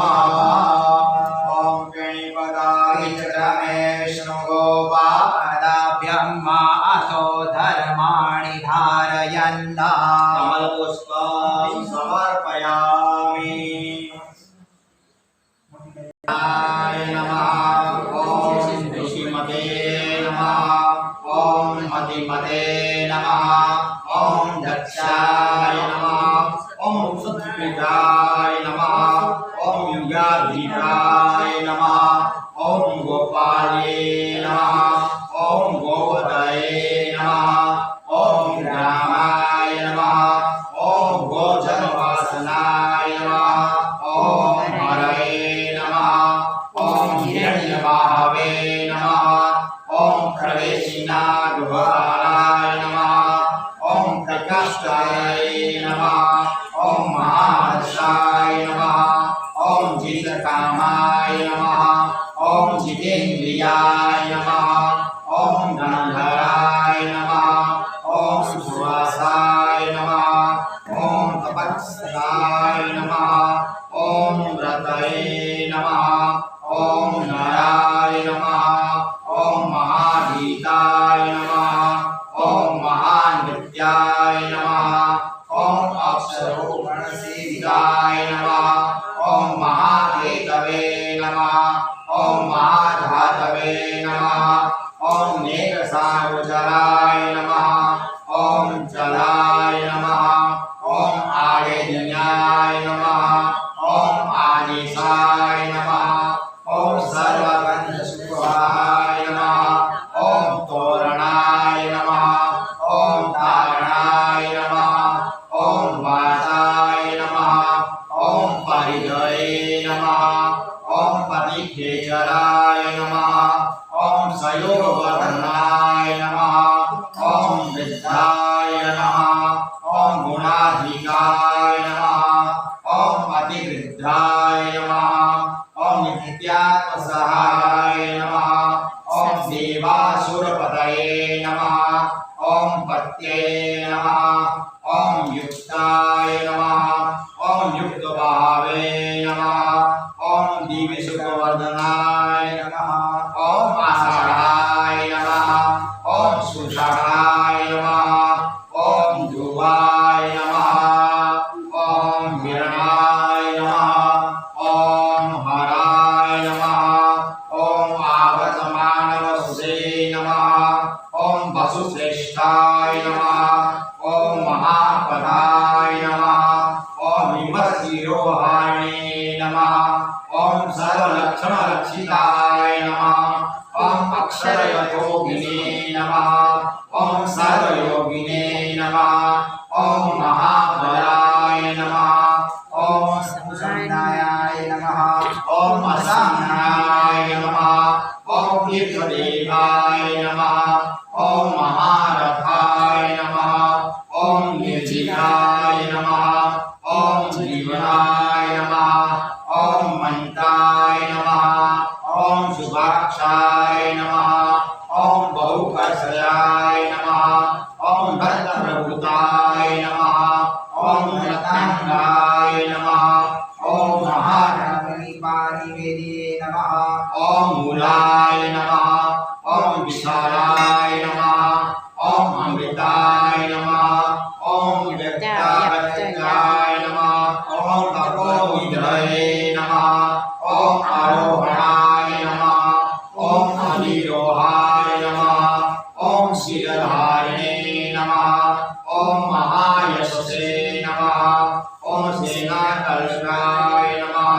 ॐ गणपताय चक्रमेष्णु गोपादाभ्यं मातो धर्माणि धारयन् कमलपुष्पं समर्पयामि नमः ॐ ऋषिमते नमः ॐ मतिमते नमः ॐ दक्षाय नमः ॐ सुत्पिताय नमः ॐ युगाधीताय नमः ॐ गोपाले नमः ॐ गोपतये नमः ॐ रामाय नमः ॐ गोजनवासनाय नमः ॐ हरये नमः ॐ हिरण्यबाहवे नमः ॐ प्रवेशिनागुहाराय नमः ॐ प्रकाशाय नमः ॐ महार्षाय नमः ॐ जितकामाय नमः ॐ जितेन्द्रियाय नमः ॐ गणधराय नमः ॐ सुवासाय नमः ॐ तपस्याय नमः ॐ व्रतये नमः ॐ नराय नमः ॐ महागीताय नमः ॐ महानृत्याय नमः ॐ अप्सरो गणसेविताय नमः ॐ महाकेतवे ॐ पतिखेचराय नमः ॐ सयोगवर्धनाय नमः ॐ वृद्धाय नमः ॐ गुणाधिकाय नमः ॐ अतिवृद्धाय नमः ॐ नित्यात्मसहाय नमः ॐ देवासुरपतये नमः ॐ पत्ये नमः ॐ युक्ताय नमः ॐ युक्तभावे नमः ॐ दिव्यसुखवर्धनाय नमः ॐ आषाढाय नमः ॐ सुषाढाय नमः ॐ ध्रुवाय नमः ॐ हिरणाय नमः ॐ हराय नमः ॐ आवतमानवसुते नमः ॐ वसुश्रेष्ठाय नमः ॐ महापदाय नमः ॐ विमर्शिरोहाणे नमः ॐ सर्वलक्षणलक्षिताय नमः ॐ अक्षरयोगिने नमः ॐ सर्वयोगिने नमः ॐ महाबलाय नमः ॐ संसन्नाय नमः ॐ असन्नाय नमः ॐ तीर्थदेवाय नमः ॐ महारथाय नमः ॐ निर्जिताय नमः ॐ जीवनाय नमः ॐ मन्ताय नमः ॐ सुभाक्षाय नमः ॐ बहुकर्षयाय नमः ॐ भद्रप्रभुताय नमः ॐ रत्नाय नमः ॐ महारागनिपानिवेदिने नमः ॐ मूलाय नमः ॐ विशालाय नमः ॐ अमृताय नमः ॐ व्यक्ताय नमः ॐ तपोनिधये नमः ॐ आरोहणाय नमः ॐ अनिरोहाय नमः ॐ शिरधारिणे नमः ॐ महायशसे नमः ॐ सेनाकल्पाय नमः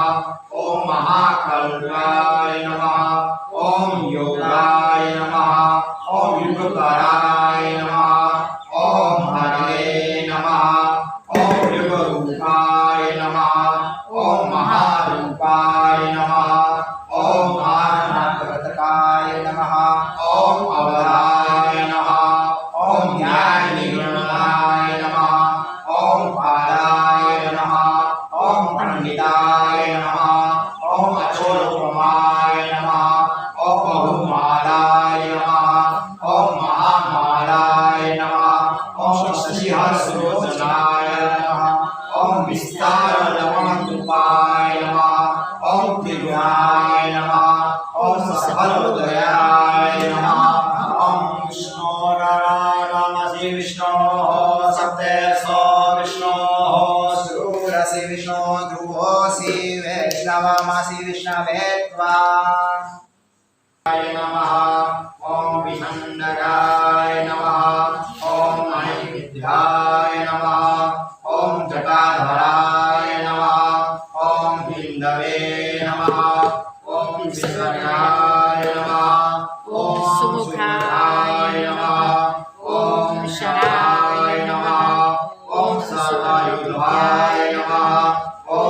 ॐ महाकल्पाय नमः ॐ योगाय नमः ॐ युगकराय नमः ॐ हरये नमः ॐ युगरूपाय नमः ॐ महारूपाय नमः ॐ महानाथकथकाय नमः ॐ अवराय नमः ॐ ज्ञाननिगुणाय नमः ॐ पादाय नमः ॐ पंडिताय नमः ॐ अचोरोपमाय नमः ॐ बहुमालाय नमः ॐ महामालाय नमः ॐ शशिहर्षलोचनाय नमः ॐ विस्तारलवणरूपाय नमः ॐ त्रिगुणाय नमः ॐ सकलोदयाय नमः ॐ विष्णोराणामसि विष्णोः सप्तेशो विष्णोः सुरसि विष्णो ध्रुवोऽसि वैष्णवमसि विष्णवे त्वा नमः ॐ विषण्डकाय नमः ॐ मणिविद्याय नमः ॐ जटाधराय नमः ॐ हिन्दवे नमः ॐ विश्वनाय नमः ॐ सुमुखाय नमः ॐ शराय नमः ॐ सर्वायुधाय नमः ॐ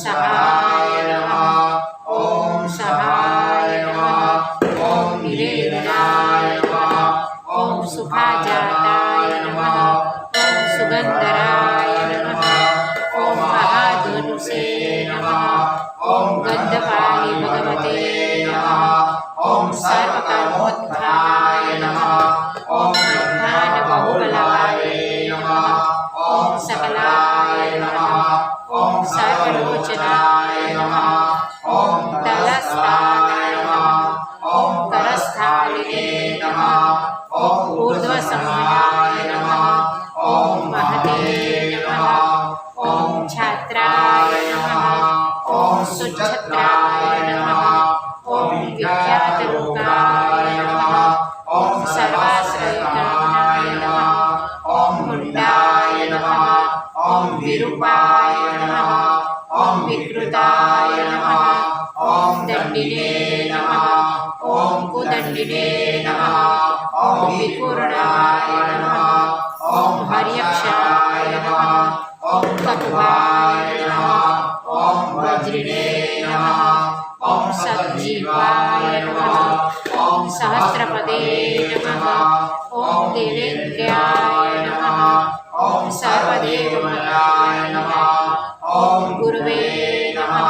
सहाय नमः ॐ सहाय नमः ॐ निवेदनाय नमः ॐ सुभाजाताय नमः ॐ सुगन्धराय नमः ॐ महाधनुषे नमः ॐ गन्धपाणि भगवते नमः ॐ सर्वकर्मोद्धाय नमः ॐ प्रधानबाहुबलाय नमः ॐ सकलाय नमः ॐ सर्वलोचनाय नमः ॐ तलस्थाय नमः ॐ करस्थालिने नमः ॐ ऊर्ध्वसमयाय नमः ॐ महते नमः ॐ छात्राय नमः ॐ सुछत्राय नमः ॐ विख्यातरूपाय नमः ॐ सर्वाश्रयकरणाय नमः ॐ मुण्डाय नमः ॐ विरूपाय नमः ॐ विकृताय नमः ॐ दण्डिने नमः ॐ कुदण्डिने नमः ॐ विपूर्णाय नमः ॐ हर्यक्षाय नमः ॐ कटुवाय नमः ॐ वज्रिणे नमः ॐ सद्जीवाय नमः ॐ सहस्रपदे नमः ॐ देवेन्द्राय नमः ॐ सर्वदेवमयाय नमः ॐ गुरुवे नमः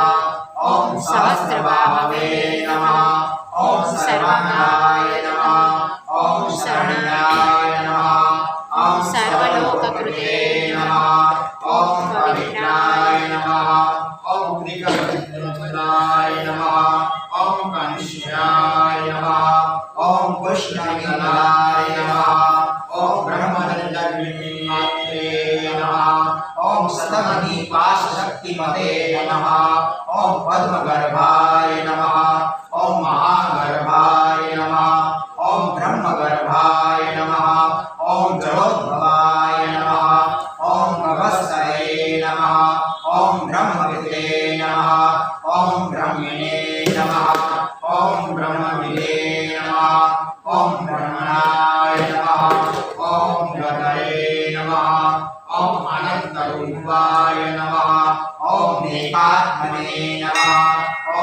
ॐ सहस्रबाहवे नमः ॐ सर्वाय नमः ॐ शरण्याय नमः ॐ सर्वलोककृते नमः ॐ पवित्राय नमः ॐ त्रिकरणनाय नमः ॐ कनिष्ठाय नमः ॐ कृष्णविनाय नमः ॐ ब्रह्मनन्दविमात्रे नमः ॐ शतमदीपाशक्तिमते नमः ॐ पद्मगर्भाय नमः ॐ महागर्भाय नमः ॐ ब्रह्मगर्भाय नमः ॐ जलोद्भवाय नमः ॐ भगवत्सये नमः ॐ ब्रह्मविदे नमः ॐ ब्रह्मणे नमः ॐ ब्रह्मविदे नमः ॐ ब्रह्मणाय नमः ॐ गणये नमः ॐ अनन्तरूपाय नमः ॐ एकात्मने नमः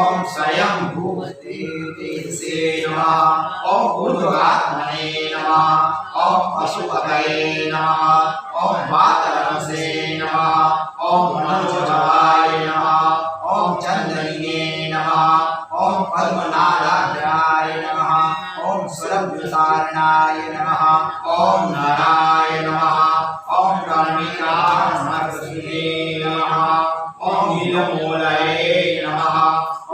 ॐ स्वयंभूतेजसे नमः ॐ ऊर्ध्वात्मने नमः ॐ पशुपतये नमः ॐ वातरसे नमः ॐ मनोजवाय नमः ॐ चन्द्रहिने नमः ॐ पद्मनारायणाय नमः ॐ सुरभ्यसारणाय नमः ॐ नाराय नमः ॐ कर्मिकामर्षिणे नमः ॐ नीलमूलये नमः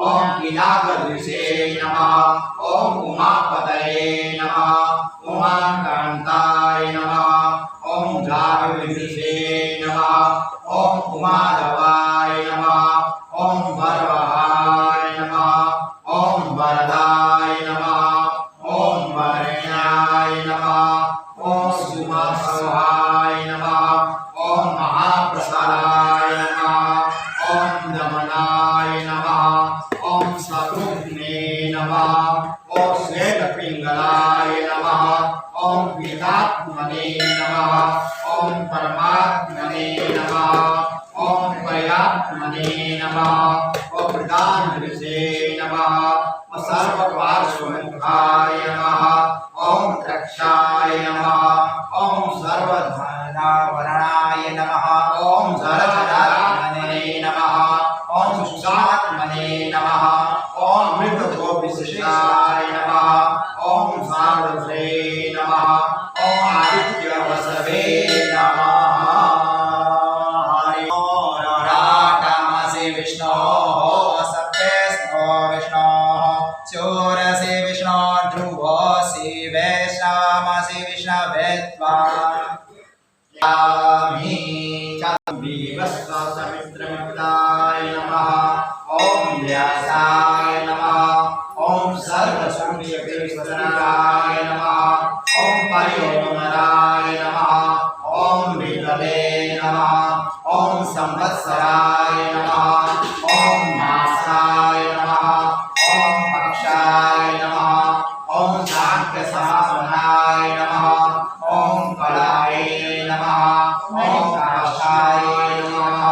ॐ पिनाकदृशे नमः ॐ उमापतये नमः उमाकान्ताय नमः ॐ जागृतिषे नमः ॐ उमाधवाय नमः ॐ वरवहाय नमः ॐ वरदाय नमः ॐ वरण्याय नमः ॐ सुमसहाय नमः ॐ महाप्रसादाय नमः ॐ दमनाय नमः ॐ सतुग्ने नमः ॐ श्वेतपिङ्गलाय नमः ॐ पीतात्मने नमः ॐ परमात्मने नमः ॐ पर्यात्मने नमः ॐ प्रधानऋषे नमः ॐ सर्वपार्श्वमुखाय नमः ॐ रक्षाय नमः ॐ सर्वधनावरणाय नमः ॐ जलधरात्मने नमः ॐ सुषात्मने नमः ॐ मृतगोपिशिष्टाय नमः ॐ सारसे नमः ॐ आदित्यवसवे नमः हरि ओम राटमसि विष्णोः सप्तेस्तो विष्णोः चोरसि विष्णो ध्रुवसि वैश्वामसि विष्णवे त्वा यामि चतुर्विवस्व समित्रमित्राय नमः ॐ व्यासाय नमः ॐ सर्वसूर्यकृष्णाय नमः ॐ पर्योमराय नमः ॐ विद्महे नमः ॐ संवत्सराय नमः ॐ मासाय नमः ॐ पक्षाय नमः ॐ शान्त्यसमापनाय नमः ॐ कलाय नमः ॐ काशाय नमः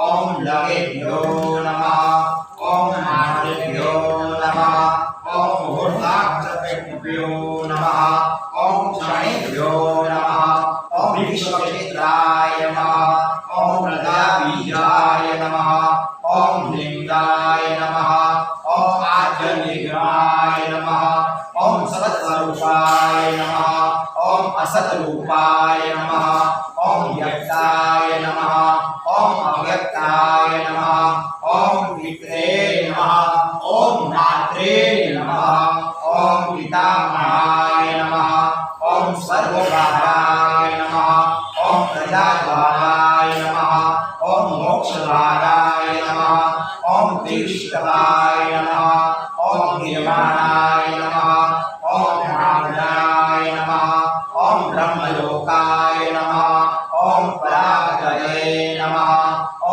ॐ लवेभ्यो नमः ॐ मातृभ्यो नमः ॐ मुहूर्ताक्षतेभ्यो नमः ॐ क्षणेभ्यो नमः ॐ विश्वक्षेत्राय नमः ॐ प्रजाबीजाय नमः ॐ लिङ्गाय नमः ॐ आद्यनिगमाय नमः ॐ सत्स्वरूपाय नमः ॐ असत्रूपाय नमः ॐ व्यक्ताय नमः ॐ अव्यक्ताय नमः ॐ पित्रे नमः ॐ मात्रे नमः ॐ पितामहाय नमः ॐ सर्वभाराय नमः ॐ प्रजाद्वाराय नमः ॐ मोक्षद्वाराय नमः ॐ तीर्थवाय नमः ॐ निर्वाणाय नमः ॐ महागणाय नमः ॐ ब्रह्मलोकाय नमः ॐ परागतये नमः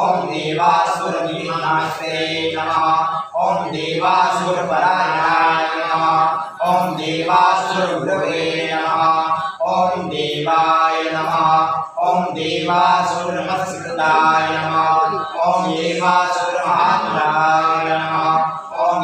ॐ देवासुरविनाशे नमः ॐ देवासुरपरायणाय नमः ॐ देवासुरगुरवे नमः ॐ देवाय नमः ॐ देवासुरनमस्कृताय नमः ॐ देवासुरमहात्मनाय नमः ॐ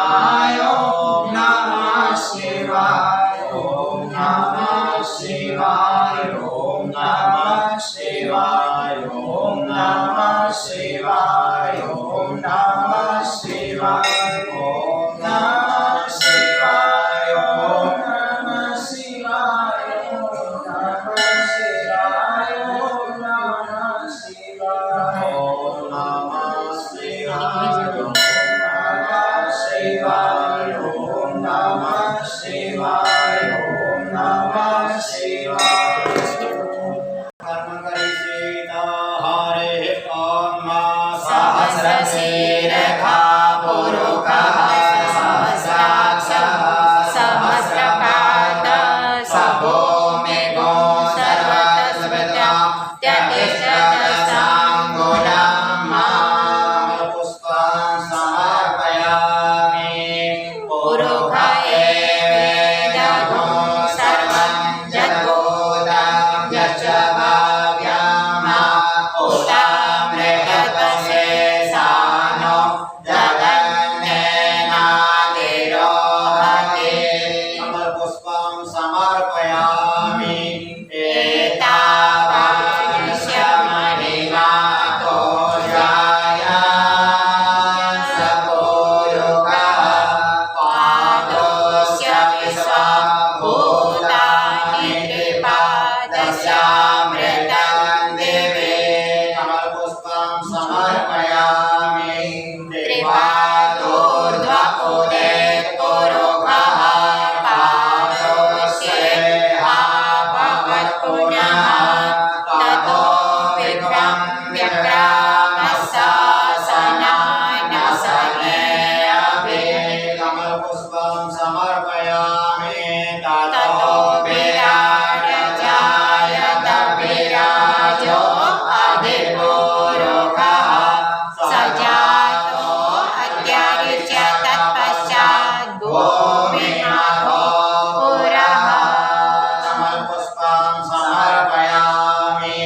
शिवाय ॐ नमः शिवाय ॐ नमः शिवाय ॐ नमः शिवाय ॐ नमः शिवाय ॐ नमः शिवाय ॐ नमः शिवाय ॐ नमः शिवाय ॐ नमः शिवाय ॐ नमः शिवाय ॐ नमः शिवाय ॐ नमः शिवाय ॐ नमः शिवाय ॐ नमः शिवाय कर्म करिष्येत हरे ॐ सहस्रशीर्षः पुरुषः सहस्राक्षः सहस्रपाद सभूमिगो सर्वतस्पृता त्यतिष्ठदशाङ्गुलं पुष्पं समर्पयामि पुरुष एवेदगुं सर्वं जगोदं यच्च भाव्यं उतामृतत्वशेषानो जगन्नेनातिरोहति कमलपुष्पं समर्पयामि एतावानिश्यमणिनाथो जायान् सपुरुषः पादोऽस्य विश्वभूतानि त्रिपादस्यामृतं दिवे कमलपुष्पं समर्पयामि त्रिपादोर्ध्वपुरे पुरुषः पादोऽस्येहाभवत्पुनः ततो विभ्रं व्यक्रामशासनानसने अपि कमलपुष्पं समर्पयामि ततो विराजजायत विराजो अधिपुरुषः स जातो अत्यारिच्य तत्पश्चात् भूमिनाथो पुरः कमलपुष्पं समर्पयामि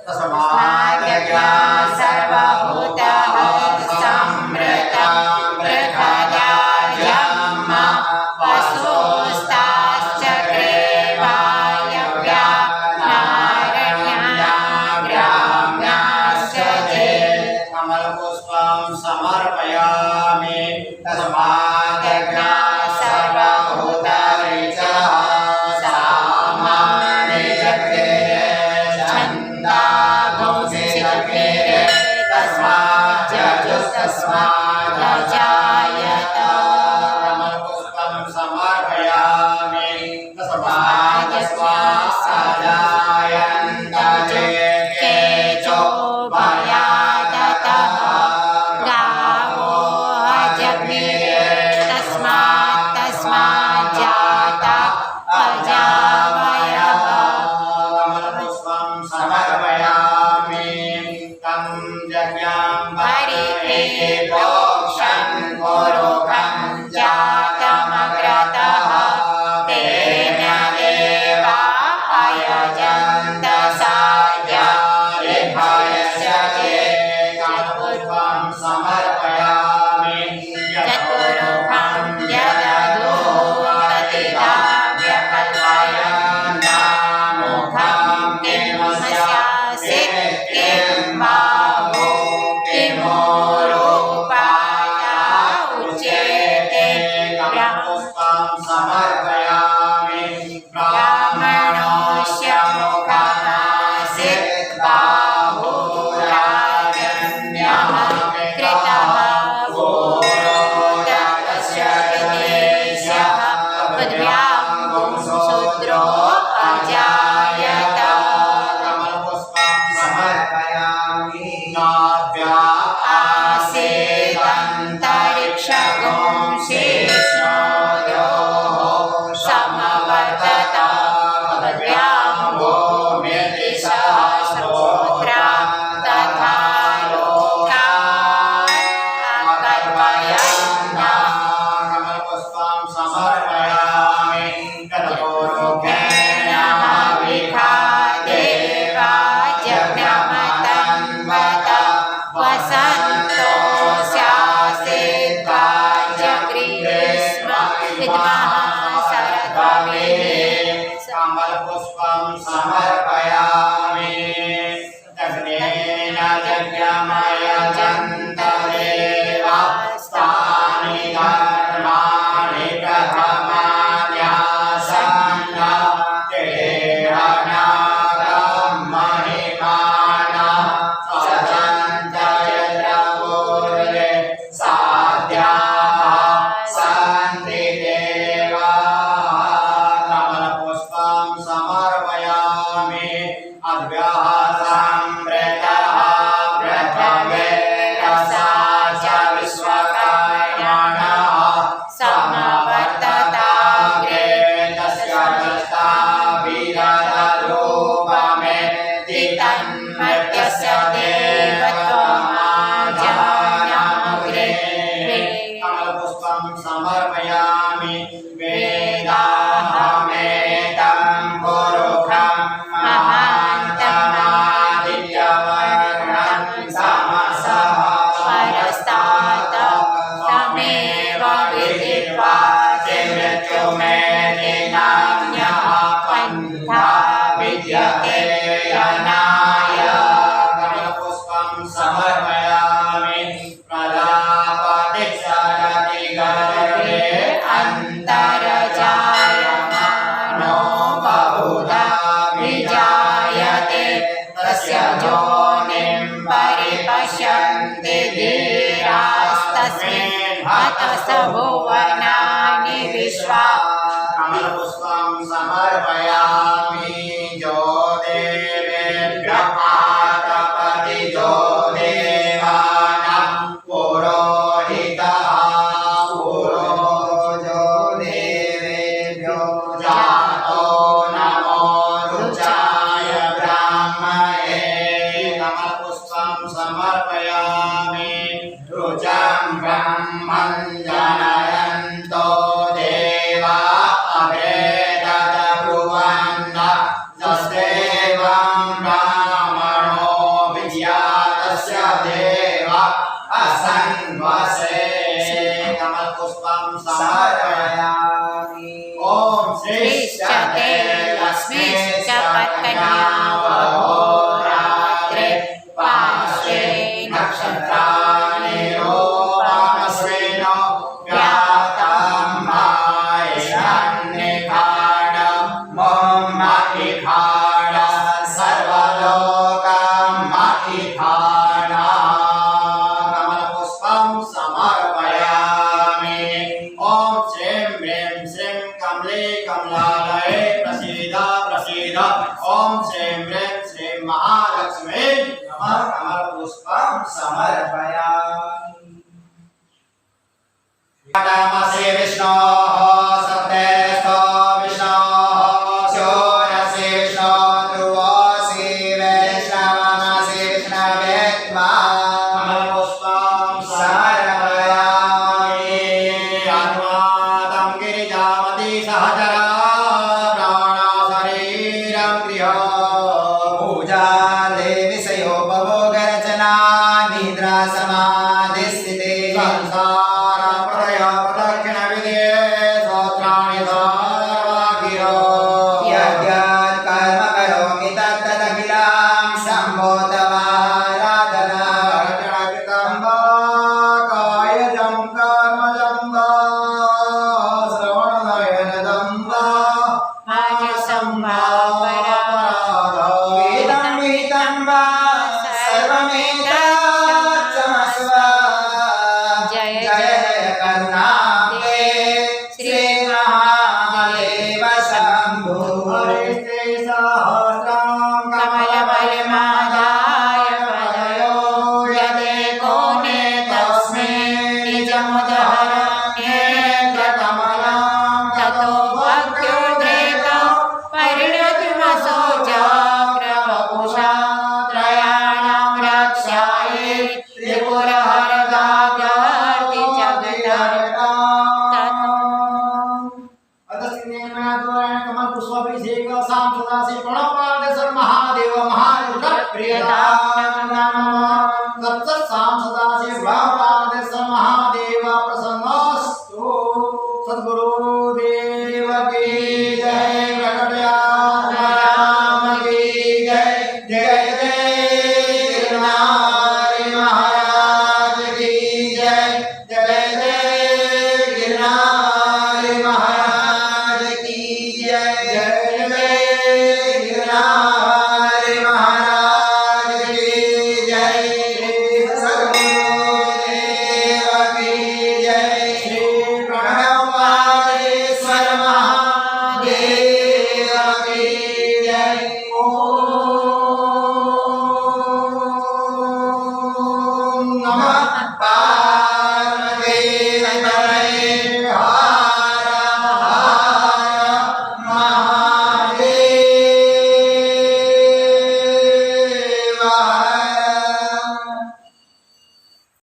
तस्माद्यज्ञा सर्वभूतः संवृतं बृहदाजन्म वसुस्ताश्चक्रे वायव्या नारण्याग्राम्याश्च ते कमलपुष्पं समर्पयामि तस्माद्यज्ञा सर्वभूतरिचः सामानि चक्रे छन्दागुंसि चक्रे तस्माज्जायत कमलपुष्पं समर्पयामि तस्माद्यस्वा जायन्त केचो भयादतः गावो अजग्निरे तस्मात् जाता अजावयः कमलपुष्पं समर्पयामि तं यज्ञं परिते प्रोक्षन् पुरुषं जातमग्रतः तेन देवा अयजन्त साध्यारिभयस्य ते कमलपुष्पं समर्पयामि यत्पुरुषं यदधो प्रतिदाव्यकल्पयन्नामुखं किमस्यासि किं बाहो किमोरूपाय उच्यते कमलपुष्पं समर्पयामि ब्राह्मणोऽस्य मुखमासीत् बाहुराजन्यः कृतः भूरोदकस्य विदेशः पृथिव्यां पुंसोत्रो अजायत कमलपुष्पं समर्पयामि नाभ्या आसीदन्तरिक्षगुंसि स्नोयोः विद्मः सरस्वती कमलपुष्पं समर्पयामि दक्षिणेन यज्ञमयजन्त देवास्तानि धर्माणि प्रथमान्यासन्न तेरनागं महिमानः सजन्त यत्र पूर्वे साध्याः सन्ति देवाः कमलपुष्पं समर्पयामि अद्भ्यः समृतः प्रथमे रसा च विश्वकर्मणः समवर्तताग्रे तस्य दत्ताभिरतरूपमेति तन्मर्त्यस्य देवत्वमाजानाग्रे कमलपुष्पं समर्पयामि वेदाहमेतं पुरुषं महान्तमादित्यवर्णं तमसः परस्तात् तमेव विदित्वा मृत्युमेति नान्यः पन्था विद्यते यनाय कमलपुष्पं समर्पयामि प्रजापतिः गर्भे अन्तर्जायमानो बहुधा विजायते तस्य योनिं परिपश्यन्ति धीरास्तस्मिन् हतस भुवनानि विश्वा कमलपुष्पं समर्पयामि जो देवेभ्यः पादपति जो देवानां पुरोहितः पुरोजो देवेभ्यो जातो नमो रुचाय ब्राह्मणे कमलपुष्पं समर्पयामि रुचं ब्रह्मं जनयन्तो देवा अग्रे तदब्रुवन् तस्देवं ब्राह्मणो विज्ञातस्य देव असन्वसे कमलपुष्पं समर्पयामि ॐ श्रीश्चते लक्ष्मीश्च पत्न्यावहोरात्रे पार्श्वे नक्षत्राणि रूपमस्मिन् व्यातं मायिषन्निखाड मोम्महिखाड सर्वलोकं महिखाड कमलपुष्पं समर्पयामि ॐ श्रीं ह्रीं श्रीं कमले कमलालये प्रसीद प्रसीद ॐ श्रीं ह्रीं श्रीं महालक्ष्मी नमः कमलपुष्पं समर्पयामि नमस्ते विष्णोः सत्यस्तो विष्णोः शूरसि विष्णो ध्रुवोऽसि वैष्णवमसि विष्णवेत्मा कमलपुष्पं समर्पयामि अनुवादं गिरिजामती सहज